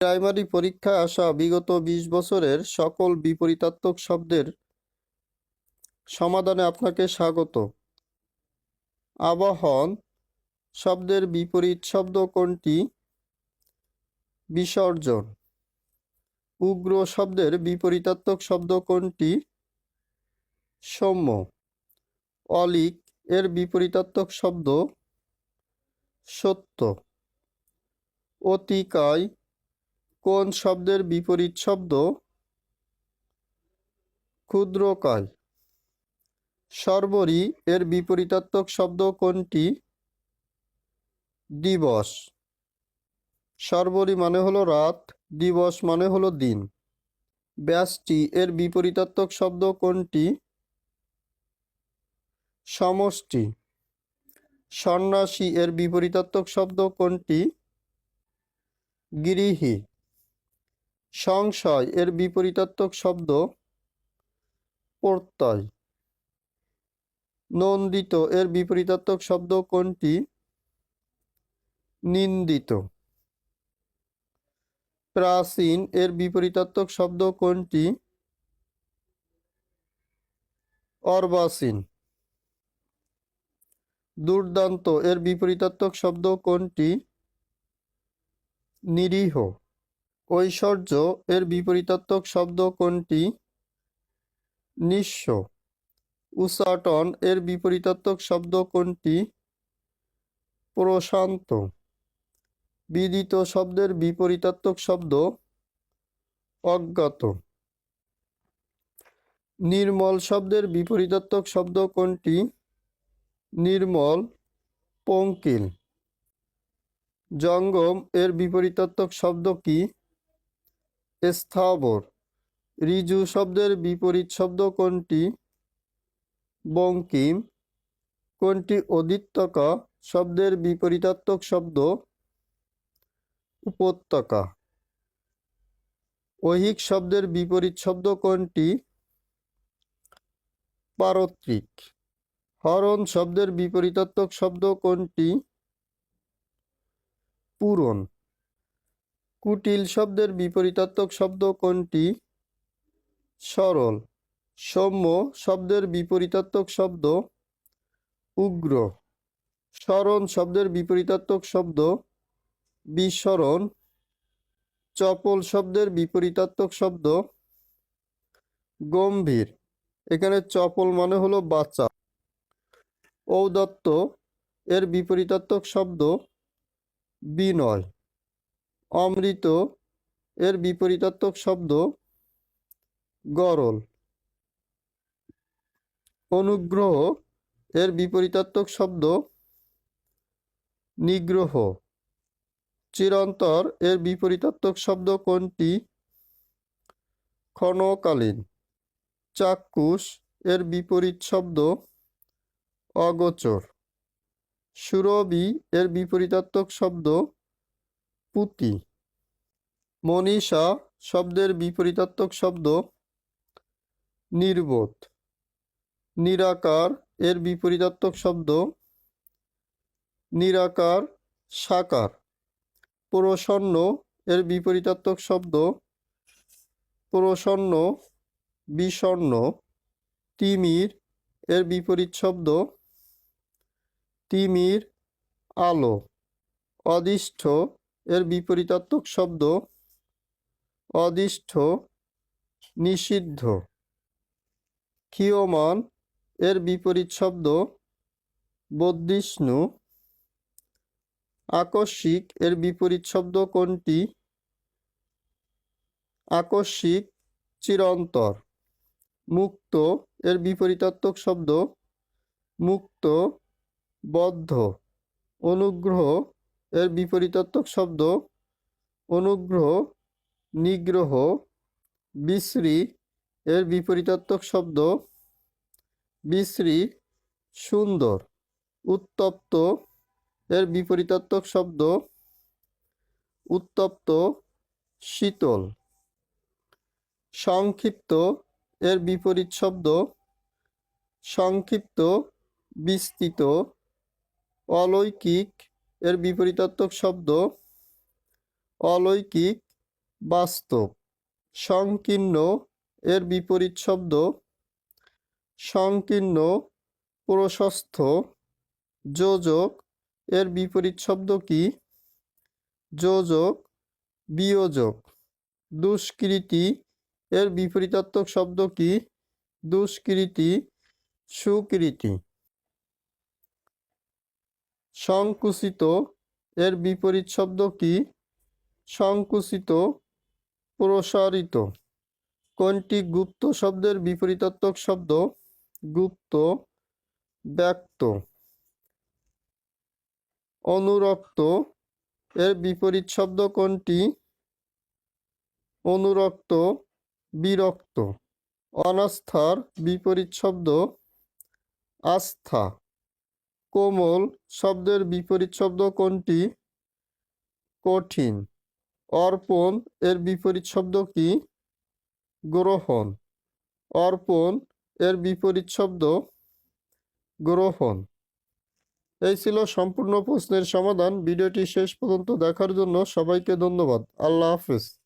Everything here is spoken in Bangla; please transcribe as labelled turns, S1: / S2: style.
S1: প্রাইমারি পরীক্ষায় আসা বিগত ২০ বছরের সকল বিপরীতার্থক শব্দের সমাধানে আপনাকে স্বাগত। আবাহন শব্দের বিপরীত শব্দ কোনটি? বিসর্জন। উগ্র শব্দের বিপরীতার্থক শব্দ কোনটি? সৌম্য। অলীক এর বিপরীতার্থক শব্দ সত্য। অতিকায় কোন শব্দের বিপরীত শব্দ? ক্ষুদ্রকায়। শর্বরী এর বিপরীতার্থক শব্দ কোনটি? দিবস। শর্বরী মানে হলো রাত, দিবস মানে হলো দিন। ব্যষ্টি এর বিপরীতার্থক শব্দ কোনটি? সমষ্টি। সন্ন্যাসী এর বিপরীতার্থক শব্দ কোনটি? গৃহী। সংশয় এর বিপরীতার্থক শব্দ প্রত্যয়। নন্দিত এর বিপরীতার্থক শব্দ কোনটি? নিন্দিত। প্রাচীন এর বিপরীতার্থক শব্দ কোনটি? অর্বাচীন। দুর্দান্ত এর বিপরীতার্থক শব্দ কোনটি? নিরীহ। ঐশ্বর্য এর বিপরীতার্থক শব্দ কোনটি? নিঃস্ব। উচাটন এর বিপরীতার্থক শব্দ কোনটি? প্রশান্ত। বিদিত শব্দের বিপরীতার্থক শব্দ অজ্ঞাত। নির্মল শব্দের বিপরীতার্থক শব্দ কোনটি? নির্মল। পঙ্কিল। জঙ্গম এর বিপরীতার্থক শব্দ কি? স্থাবর। ঋজু শব্দের বিপরীত শব্দ কোনটি? বঙ্কিম। কোনটি অধিত্যকা শব্দের বিপরীতার্থক শব্দ? উপত্যকা। ঐহিক শব্দের বিপরীত শব্দ কোনটি? পারত্রিক। হরণ শব্দের বিপরীতার্থক শব্দ কোনটি? পূরণ। কুটিল শব্দের বিপরীতার্থক শব্দ কোনটি? সরল। সৌম্য শব্দের বিপরীতার্থক শব্দ উগ্র। স্মরণ শব্দের বিপরীতার্থক শব্দ বিস্মরণ। চপল শব্দের বিপরীতার্থক শব্দ গম্ভীর। এখানে চপল মানে হলো বাচ্চা। ঔদাত্য এর বিপরীতার্থক শব্দ বিনয়। অমৃত এর বিপরীতার্থক শব্দ গরল। অনুগ্রহ এর বিপরীতার্থক শব্দ নিগ্রহ। চিরন্তর এর বিপরীতার্থক শব্দ কোনটি? ক্ষণকালীন। চাক্ষুষ এর বিপরীত শব্দ অগোচর। সুরভি এর বিপরীতার্থক শব্দ পুঁতি। মনীষা শব্দের বিপরীতার্থক শব্দ নির্বোধ। নিরাকার এর বিপরীতার্থক শব্দ নিরাকার সাকার। প্রসন্ন এর বিপরীতার্থক শব্দ প্রসন্ন বিষণ্ণ। তিমির এর বিপরীত শব্দ তিমির আলো। অদিষ্ঠ এর বিপরীতার্থক শব্দ অদিষ্ঠ নিষিদ্ধ। ক্ষীয়মান এর বিপরীত শব্দ বদ্ধিষ্ণু। আকস্মিক এর বিপরীত শব্দ কোনটি? আকস্মিক চিরন্তর। মুক্ত এর বিপরীতার্থক শব্দ মুক্ত বদ্ধ। অনুগ্রহ এর বিপরীতার্থক শব্দ অনুগ্রহ নিগ্রহ। বিশ্রী এর বিপরীতার্থক শব্দ বিশ্রী সুন্দর। উত্তপ্ত এর বিপরীতার্থক শব্দ উত্তপ্ত শীতল। সংক্ষিপ্ত এর বিপরীত শব্দ সংক্ষিপ্ত বিস্তৃত। অলৌকিক এর বিপরীতার্থক শব্দ অলৌকিক বাস্তব। সংকীর্ণ এর বিপরীত শব্দ সংকীর্ণ। প্রশস্ত। যোজক এর বিপরীত শব্দ কি? যোজক। বিয়োজক। দুষ্কৃতি এর বিপরীতার্থক শব্দ কি? দুষ্কৃতি। সুকৃতি। সংকুচিত এর বিপরীত শব্দ কি? সংকুচিত। প্রসারিত। কোনটি গুপ্ত শব্দের বিপরীতার্থক শব্দ? গুপ্ত। ব্যক্ত। অনুরক্ত এর বিপরীত শব্দ কোনটি? অনুরক্ত। বিরক্ত। অনাস্থার বিপরীত শব্দ? আস্থা। কোমল শব্দের বিপরীত শব্দ কোনটি? কঠিন। অর্পণ এর বিপরীত শব্দ কি? গ্রহণ। অর্পণ এর বিপরীত শব্দ? গ্রহণ। এই ছিল সম্পূর্ণ প্রশ্নের সমাধান। ভিডিওটি শেষ পর্যন্ত দেখার জন্য সবাইকে ধন্যবাদ। আল্লাহ হাফেজ।